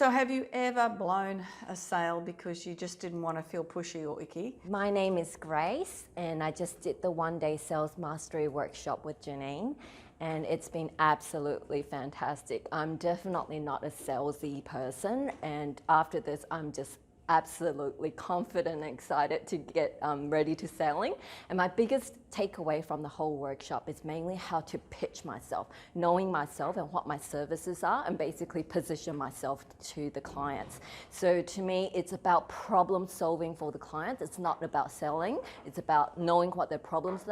So have you ever blown a sale because you just didn't want to feel pushy or icky? My name is Grace and I just did the one-day sales mastery workshop with Janine and it's been absolutely fantastic. I'm definitely not a salesy person, and after this I'm just absolutely confident and excited to get ready to selling. And my biggest takeaway from the whole workshop is mainly how to pitch myself, knowing myself and what my services are, and basically position myself to the clients. So to me, it's about problem solving for the clients. It's not about selling. It's about knowing what their problems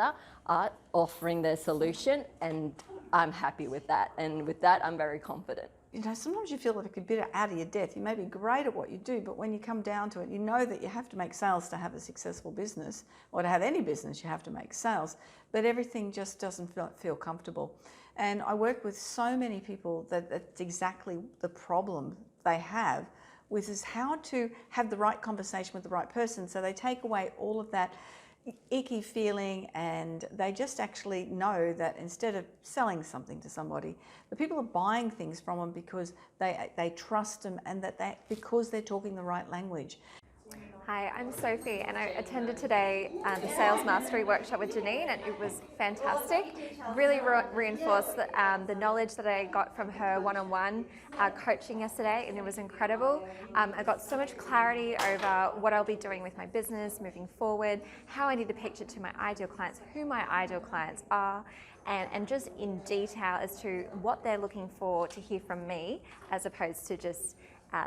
are, offering their solution, and I'm happy with that. And with that, I'm very confident. You know, sometimes you feel like a bit out of your depth. You may be great at what you do, but when you come down to it, you know that you have to make sales to have a successful business, or to have any business, you have to make sales, but everything just doesn't feel comfortable. And I work with so many people that that's exactly the problem they have, which is how to have the right conversation with the right person. So they take away all of that icky feeling, and they just actually know that instead of selling something to somebody, the people are buying things from them because they trust them, and because they're talking the right language. Hi, I'm Sophie and I attended today the Sales Mastery Workshop with Janine, and it was fantastic. Really reinforced the knowledge that I got from her one-on-one coaching yesterday, and it was incredible. I got so much clarity over what I'll be doing with my business moving forward, how I need to pitch it to my ideal clients, who my ideal clients are, and just in detail as to what they're looking for to hear from me, as opposed to just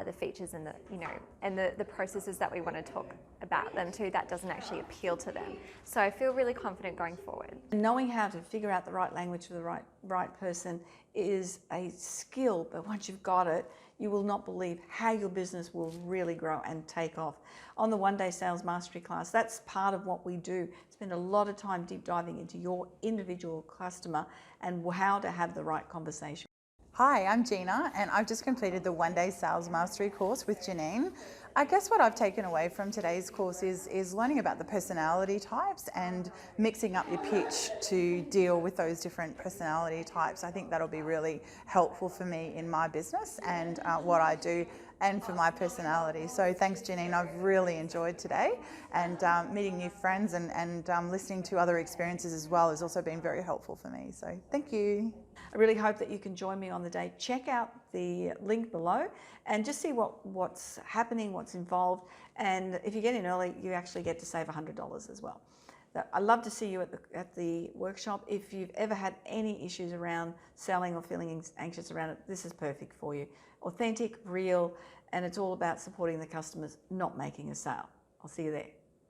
the features and the processes that we want to talk about them too, that doesn't actually appeal to them. So I feel really confident going forward. Knowing how to figure out the right language for the right person is a skill, but once you've got it, you will not believe how your business will really grow and take off. On the one-day sales mastery class, that's part of what we do. Spend a lot of time deep diving into your individual customer and how to have the right conversation. Hi, I'm Gina and I've just completed the one-day sales mastery course with Janine. I guess what I've taken away from today's course is learning about the personality types and mixing up your pitch to deal with those different personality types. I think that'll be really helpful for me in my business and what I do, and for my personality. So thanks, Janine. I've really enjoyed today, and meeting new friends and listening to other experiences as well has also been very helpful for me. So thank you. I really hope that you can join me on the day. Check out the link below and just see what's happening, what's involved. And if you get in early, you actually get to save $100 as well. I'd love to see you at the workshop. If you've ever had any issues around selling or feeling anxious around it, this is perfect for you. Authentic, real, and it's all about supporting the customers, not making a sale. I'll see you there.